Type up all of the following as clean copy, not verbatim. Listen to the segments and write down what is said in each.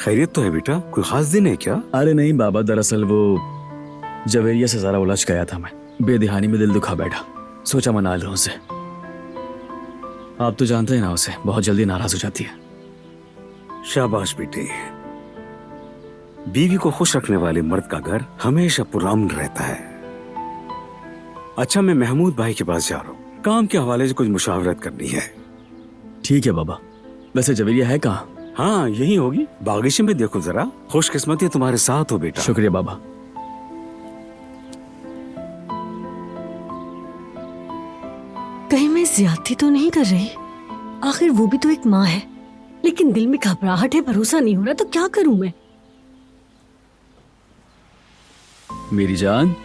खैरियत तो है बेटा? कोई खास दिन है क्या? अरे नहीं बाबा, दरअसल वो जवेरिया से जरा उलझ गया था मैं। बेदिहानी में दिल दुखा बैठा, सोचा मना लूं उसे। आप तो जानते हैं ना उसे, बहुत जल्दी नाराज हो जाती है। शाबाश बेटे, बीवी को खुश रखने वाले मर्द का घर हमेशा पुरअमन रहता है। अच्छा, मैं महमूद भाई के पास जा रहा हूँ, काम के हवाले से कुछ मुशावरत करनी है। ठीक है बाबा। वैसे जवेरिया है कहाँ? हाँ, यही होगी, बागीचे में देखो जरा। खुशकिस्मती तुम्हारे साथ हो बेटा। शुक्रिया बाबा। कहीं मैं ज्यादती तो नहीं कर रही? आखिर वो भी तो एक माँ है, लेकिन दिल में घबराहट है, भरोसा नहीं हो रहा, तो क्या करूं मैं? मेरी जान।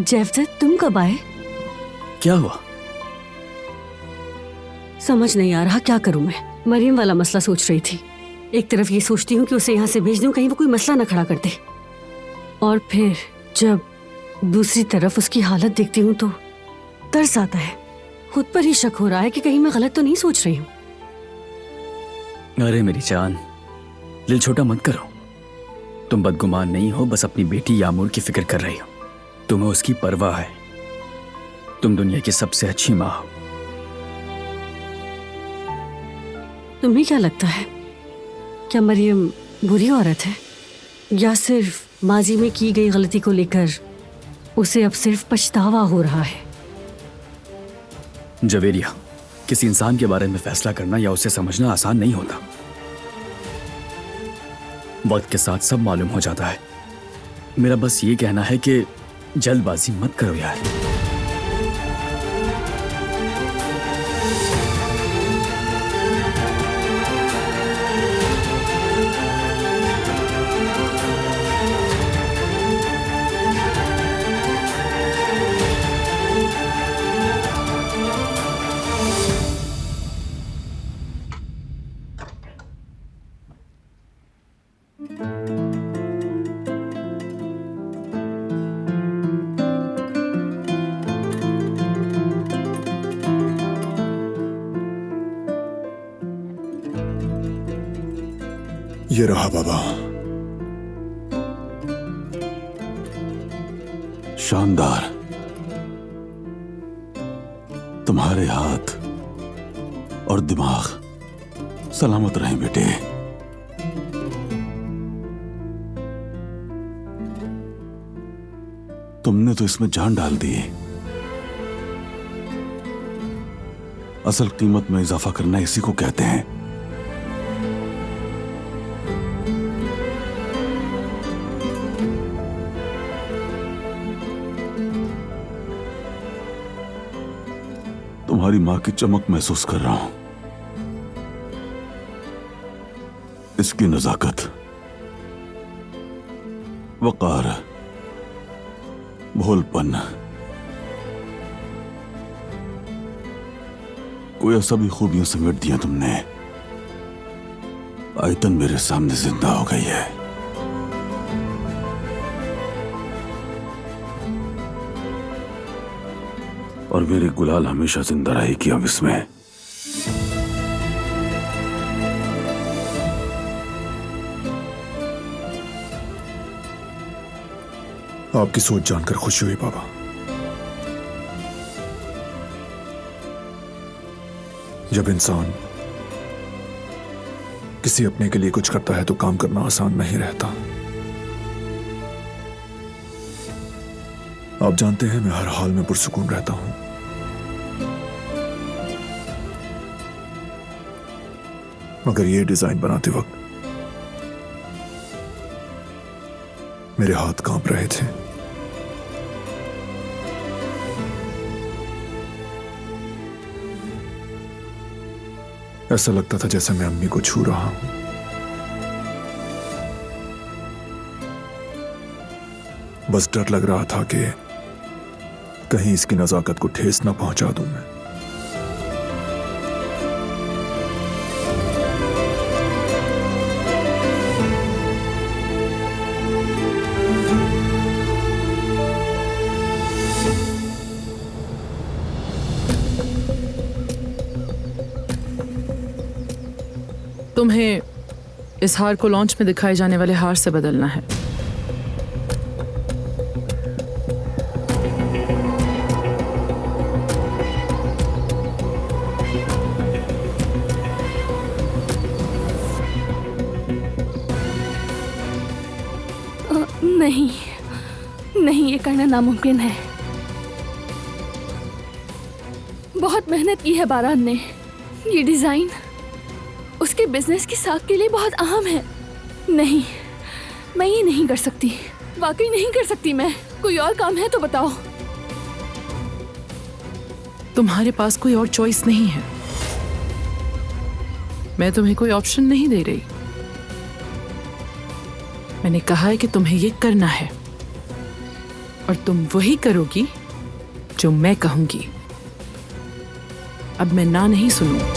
जैफदत, तुम कब आए? क्या हुआ? समझ नहीं आ रहा क्या करूं मैं। मरियम वाला मसला सोच रही थी। एक तरफ ये सोचती हूँ कि उसे यहाँ से भेज दूं, कहीं वो कोई मसला ना खड़ा कर दे, और फिर जब दूसरी तरफ उसकी हालत देखती हूँ तो तरस आता है। खुद पर ही शक हो रहा है कि कहीं मैं गलत तो नहीं सोच रही हूँ। अरे मेरी जान, दिल छोटा मत करो। तुम बदगुमान नहीं हो, बस अपनी बेटी यामूर की फिक्र कर रही हो। तुम्हें उसकी परवाह है। तुम दुनिया की सबसे अच्छी माँ हो। तुम्हें क्या लगता है, क्या मरियम बुरी औरत है, या सिर्फ माजी में की गई गलती को लेकर उसे अब सिर्फ पछतावा हो रहा है? जवेरिया, किसी इंसान के बारे में फैसला करना या उसे समझना आसान नहीं होता। वक्त के साथ सब मालूम हो जाता है। मेरा बस ये कहना है कि जल्दबाजी मत करो यार। ये रहा बाबा। शानदार। तुम्हारे हाथ और दिमाग सलामत रहे बेटे। तुमने तो इसमें जान डाल दी। असल कीमत में इजाफा करना इसी को कहते हैं। तुम्हारी मां की चमक महसूस कर रहा हूं। इसकी नजाकत, वकार, भोलपन, कोई सभी खूबियां समेट दिया तुमने। आयतन मेरे सामने जिंदा हो गई है। और मेरी गुलाल हमेशा जिंदा रहेगी अब इसमें। आपकी सोच जानकर खुशी हुई बाबा। जब इंसान किसी अपने के लिए कुछ करता है तो काम करना आसान नहीं रहता। आप जानते हैं मैं हर हाल में पुरसुकून रहता हूं, मगर ये डिजाइन बनाते वक्त मेरे हाथ कांप रहे थे। ऐसा लगता था जैसे मैं अम्मी को छू रहा हूं। बस डर लग रहा था कि कहीं इसकी नजाकत को ठेस ना पहुंचा दूं मैं। तुम्हें इस हार को लॉन्च में दिखाए जाने वाले हार से बदलना है। नहीं नहीं, ये करना नामुमकिन है। बहुत मेहनत की है बारान ने। ये डिजाइन उसके बिजनेस की साख के लिए बहुत अहम है। नहीं, मैं ये नहीं कर सकती, वाकई नहीं कर सकती मैं। कोई और काम है तो बताओ। तुम्हारे पास कोई और चॉइस नहीं है। मैं तुम्हें कोई ऑप्शन नहीं दे रही। मैंने कहा है कि तुम्हें ये करना है और तुम वही करोगी जो मैं कहूंगी। अब मैं ना नहीं सुनूं।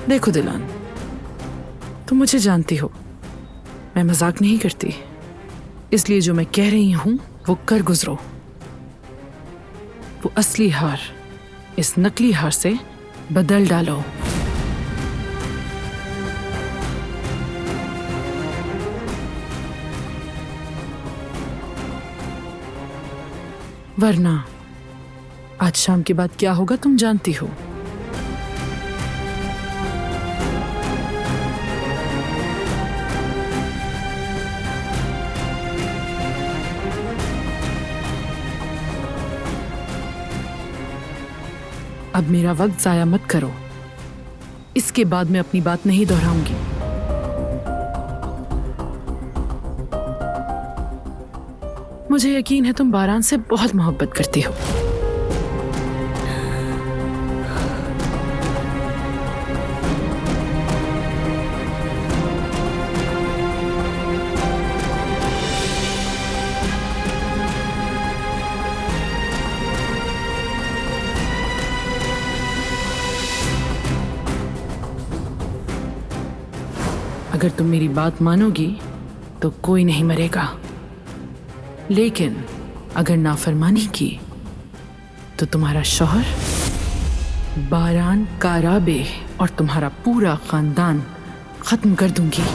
देखो दिलान, तुम मुझे जानती हो, मैं मजाक नहीं करती। इसलिए जो मैं कह रही हूं वो कर गुजरो। वो असली हार इस नकली हार से बदल डालो। वरना आज शाम के बाद क्या होगा तुम जानती हो। अब मेरा वक्त जाया मत करो। इसके बाद मैं अपनी बात नहीं दोहराऊंगी। मुझे यकीन है तुम बारान से बहुत मोहब्बत करती हो। अगर तुम मेरी बात मानोगी तो कोई नहीं मरेगा, लेकिन अगर नाफरमानी की तो तुम्हारा शौहर, बारान काराबे और तुम्हारा पूरा खानदान खत्म कर दूंगी।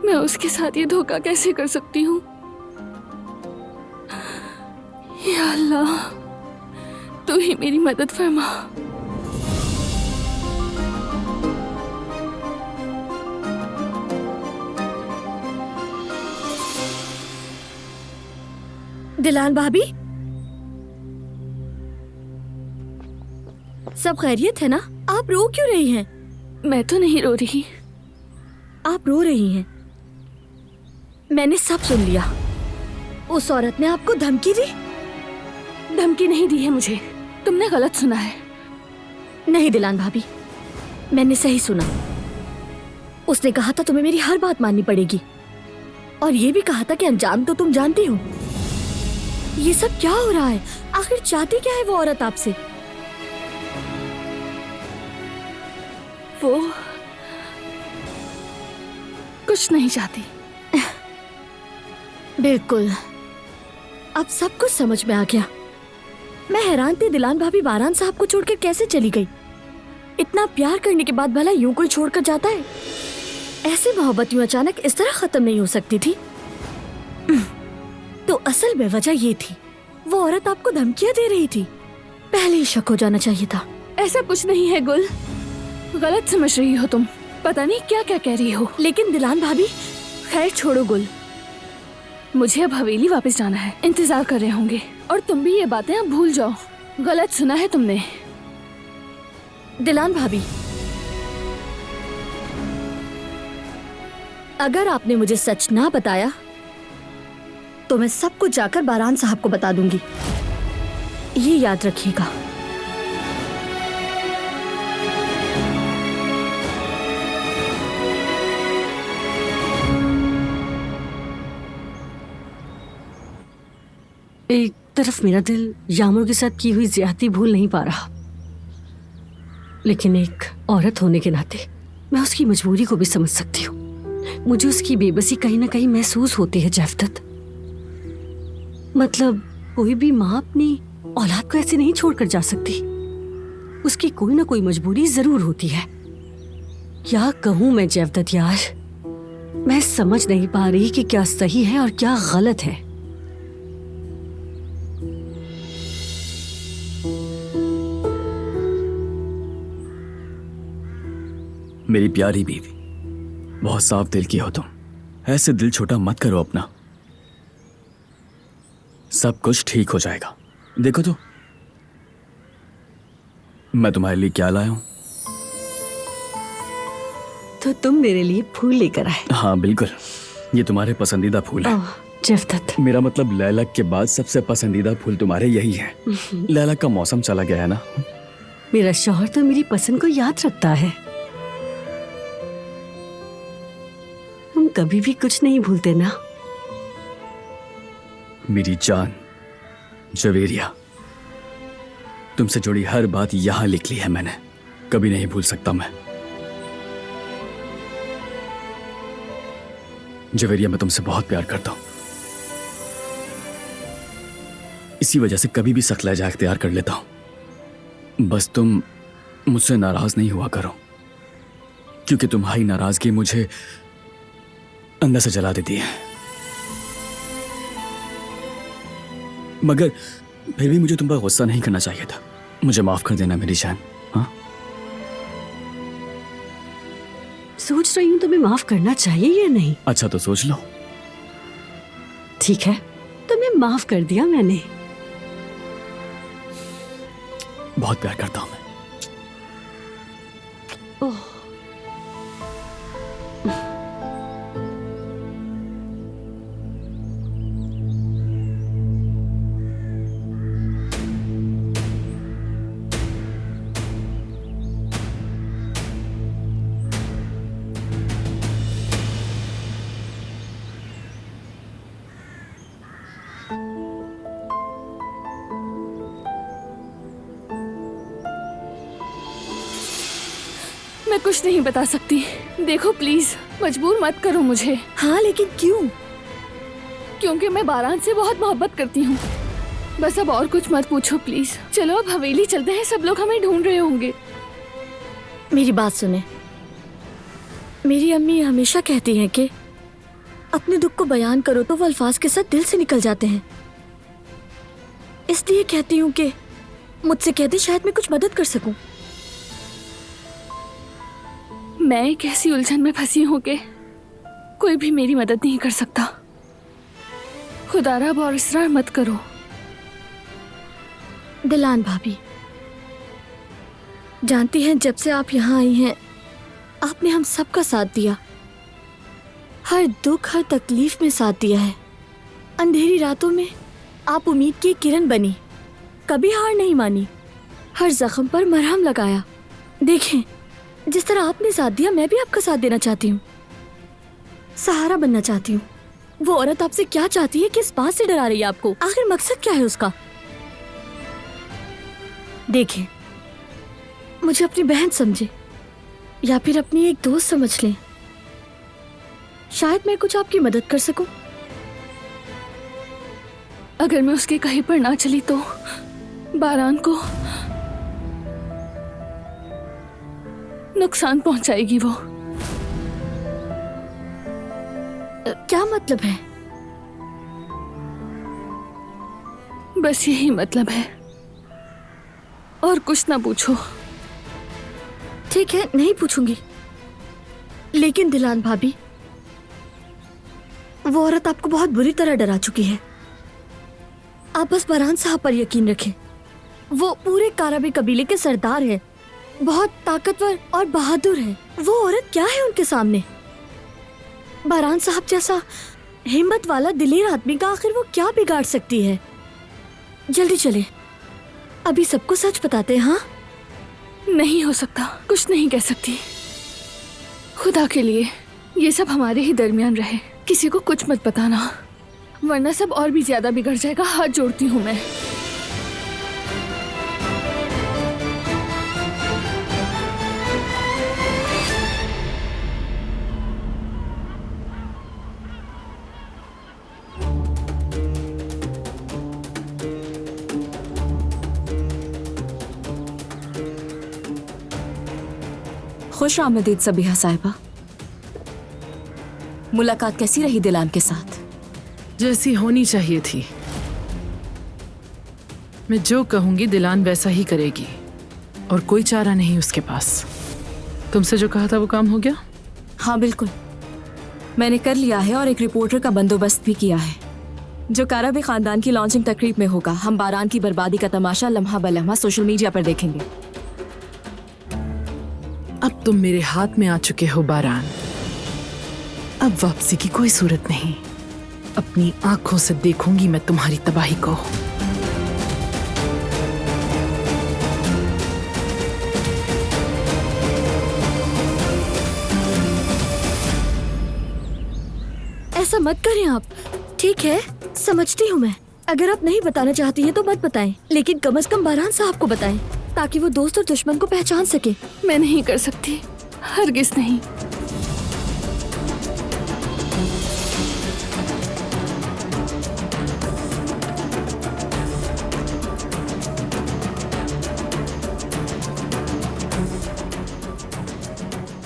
मैं उसके साथ ये धोखा कैसे कर सकती हूँ? या अल्लाह, तू ही मेरी मदद फरमा। दिलान भाभी, सब खैरियत है ना? आप रो क्यों रही हैं? मैं तो नहीं रो रही। आप रो रही हैं। मैंने सब सुन लिया। उस औरत ने आपको धमकी दी? धमकी नहीं दी है मुझे, तुमने गलत सुना है। नहीं दिलान भाभी, मैंने सही सुना। उसने कहा था तुम्हें मेरी हर बात माननी पड़ेगी, और ये भी कहा था कि अंजाम तो तुम जानती हो। ये सब क्या हो रहा है? आखिर चाहती क्या है वो औरत आपसे? वो कुछ नहीं चाहती। बिल्कुल, अब सब कुछ समझ में आ गया। मैं हैरान थी दिलान भाभी बारान साहब को छोड़कर कैसे चली गई। इतना प्यार करने के बाद भला यूं कोई छोड़कर जाता है? ऐसी मोहब्बत यूं अचानक इस तरह खत्म नहीं हो सकती थी। तो असल में वजह ये थी, वो औरत आपको धमकियां दे रही थी। पहले ही शक हो जाना चाहिए था। ऐसा कुछ नहीं है गुल, गलत समझ रही हो तुम। पता नहीं क्या क्या कह रही हो। लेकिन दिलान भाभी, खैर छोड़ो गुल, मुझे अब हवेली वापस जाना है। इंतजार कर रहे होंगे और तुम भी ये बातें अब भूल जाओ। गलत सुना है तुमने। दिलान भाभी, अगर आपने मुझे सच ना बताया तो मैं सब कुछ जाकर बारान साहब को बता दूंगी, ये याद रखिएगा। एक तरफ मेरा दिल यामूर के साथ की हुई ज्यादती भूल नहीं पा रहा, लेकिन एक औरत होने के नाते मैं उसकी मजबूरी को भी समझ सकती हूँ। मुझे उसकी बेबसी कहीं ना कहीं महसूस होती है जैफ्तत। मतलब कोई भी माँ अपनी औलाद को ऐसे नहीं छोड़कर जा सकती, उसकी कोई ना कोई मजबूरी जरूर होती है। क्या कहूँ मैं जैफ्तत यार, मैं समझ नहीं पा रही कि क्या सही है और क्या गलत है। मेरी प्यारी बीवी, बहुत साफ दिल की हो तुम। ऐसे दिल छोटा मत करो अपना, सब कुछ ठीक हो जाएगा। देखो तो मैं तुम्हारे लिए क्या लाया हूं। तो तुम मेरे लिए फूल लेकर आए? हाँ बिल्कुल, ये तुम्हारे पसंदीदा फूल है। जैफ्तत, मेरा मतलब लैलक के बाद सबसे पसंदीदा फूल तुम्हारे यही है। लैलक का मौसम चला गया है ना। मेरा शौहर तो मेरी पसंद को याद रखता है। तुम कभी भी कुछ नहीं भूलते ना। मेरी जान जवेरिया, तुमसे जुड़ी हर बात यहां लिख ली है मैंने, कभी नहीं भूल सकता मैं। जवेरिया, मैं तुमसे बहुत प्यार करता हूं, इसी वजह से कभी भी सख्त लहजा इख्तियार कर लेता हूं। बस तुम मुझसे नाराज नहीं हुआ करो, क्योंकि तुम्हारी नाराजगी मुझे अंदर से जला देती है। मगर फिर भी मुझे तुम पर गुस्सा नहीं करना चाहिए था। मुझे माफ कर देना मेरी जान। हाँ, सोच रही हूँ तुम्हें माफ करना चाहिए या नहीं। अच्छा तो सोच लो। ठीक है, तुम्हें माफ कर दिया मैंने। बहुत प्यार करता हूं मैं। ओह, मैं कुछ नहीं बता सकती। देखो प्लीज, मजबूर मत करो मुझे। हाँ लेकिन क्यों? क्योंकि मैं बारान से बहुत मोहब्बत करती हूँ। बस अब और कुछ मत पूछो प्लीज। चलो अब हवेली चलते हैं, सब लोग हमें ढूंढ रहे होंगे। मेरी बात सुने। मेरी अम्मी हमेशा कहती हैं कि अपने दुख को बयान करो तो वो अल्फाज के साथ दिल से निकल जाते हैं। इसलिए कहती हूँ कि मुझसे कह दे, शायद मैं कुछ मदद कर सकूं। मैं एक ऐसी उलझन में फंसी हूँ कि कोई भी मेरी मदद नहीं कर सकता। खुदारा अब और इसरार मत करो। दिलान भाभी, जानती हैं जब से आप यहाँ आई हैं आपने हम सबका साथ दिया, हर दुख हर तकलीफ में साथ दिया है। अंधेरी रातों में आप उम्मीद की किरण बनी, कभी हार नहीं मानी, हर जख्म पर मरहम लगाया। देखें, जिस तरह आपने साथ दिया मैं भी आपका साथ देना चाहती हूँ, सहारा बनना चाहती हूँ। वो औरत आपसे क्या चाहती है, किस बात से डरा रही है आपको, आखिर मकसद क्या है उसका? देखें, मुझे अपनी बहन समझे या फिर अपनी एक दोस्त समझ लें, शायद मैं कुछ आपकी मदद कर सकूं। अगर मैं उसके कहीं पर ना चली तो बारान को नुकसान पहुंचाएगी वो। क्या मतलब है? बस यही मतलब है। और कुछ ना पूछो। ठीक है, नहीं पूछूंगी। लेकिन दिलान भाभी, वो औरत आपको बहुत बुरी तरह डरा चुकी है। आप बस बरहान साहब पर यकीन रखें। वो पूरे काराबी कबीले के सरदार है, बहुत ताकतवर और बहादुर है। वो औरत क्या है उनके सामने? बरहान साहब जैसा हिम्मत वाला दिलेर आदमी का आखिर वो क्या बिगाड़ सकती है? जल्दी चले, अभी सबको सच बताते हैं। हाँ, नहीं हो सकता, कुछ नहीं कह सकती। खुदा के लिए ये सब हमारे ही दरमियान रहे, किसी को कुछ मत बताना, वरना सब और भी ज्यादा बिगड़ जाएगा। हाथ जोड़ती हूँ मैं। खुश आमदीद सबीहा साहिबा। मुलाकात कैसी रही दिलान के साथ? जैसी होनी चाहिए थी। मैं जो कहूंगी दिलान वैसा ही करेगी और कोई चारा नहीं उसके पास। तुमसे जो कहा था वो काम हो गया? हाँ बिल्कुल, मैंने कर लिया है और एक रिपोर्टर का बंदोबस्त भी किया है जो काराबी खानदान की लॉन्चिंग तकरीब में होगा। हम बारान की बर्बादी का तमाशा लम्हा बलम्हा सोशल मीडिया पर देखेंगे। अब तुम मेरे हाथ में आ चुके हो बारान, अब वापसी की कोई सूरत नहीं। अपनी आंखों से देखूंगी मैं तुम्हारी तबाही को। ऐसा मत करें आप। ठीक है, समझती हूँ मैं। अगर आप नहीं बताना चाहती हैं तो मत बताएं, लेकिन कम से कम बरहान साहब को बताएं ताकि वो दोस्त और दुश्मन को पहचान सके। मैं नहीं कर सकती, हरगिज नहीं।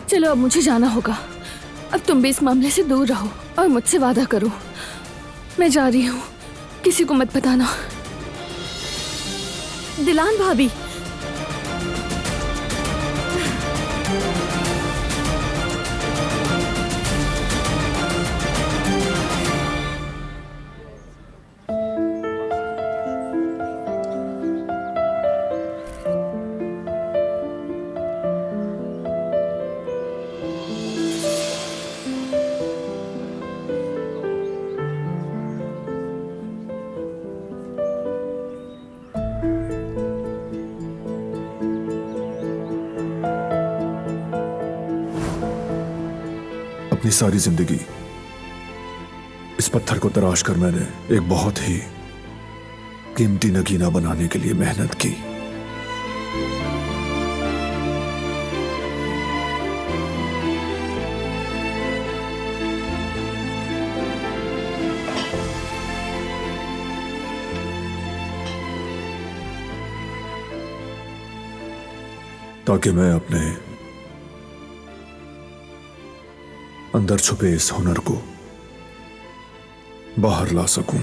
चलो अब मुझे जाना होगा। अब तुम भी इस मामले से दूर रहो और मुझसे वादा करो। मैं जा रही हूँ, किसी को मत बताना। दिलान भाभी, अपनी सारी जिंदगी इस पत्थर को तराश कर मैंने एक बहुत ही कीमती नगीना बनाने के लिए मेहनत की। ताकि मैं अपने अंदर छुपे इस हुनर को बाहर ला सकूं।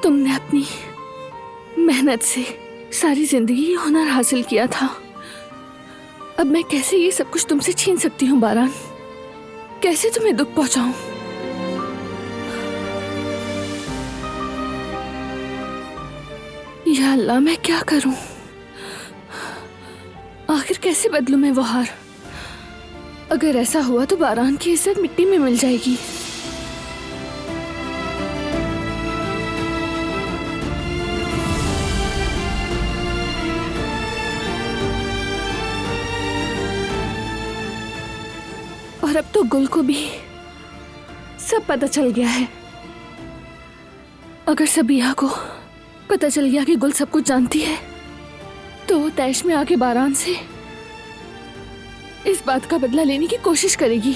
तुमने अपनी मेहनत से सारी जिंदगी ये हुनर हासिल किया था। अब मैं कैसे ये सब कुछ तुमसे छीन सकती हूँ बारान? कैसे तुम्हें दुख पहुंचाऊं? या अल्लाह, मैं क्या करूं? आखिर कैसे बदलूं मैं वो हार? अगर ऐसा हुआ तो बारान की इज्जत मिट्टी में मिल जाएगी। और अब तो गुल को भी सब पता चल गया है। अगर सबीहा को पता चल गया कि गुल सब कुछ जानती है तो वो तैश में आके बारान से इस बात का बदला लेने की कोशिश करेगी।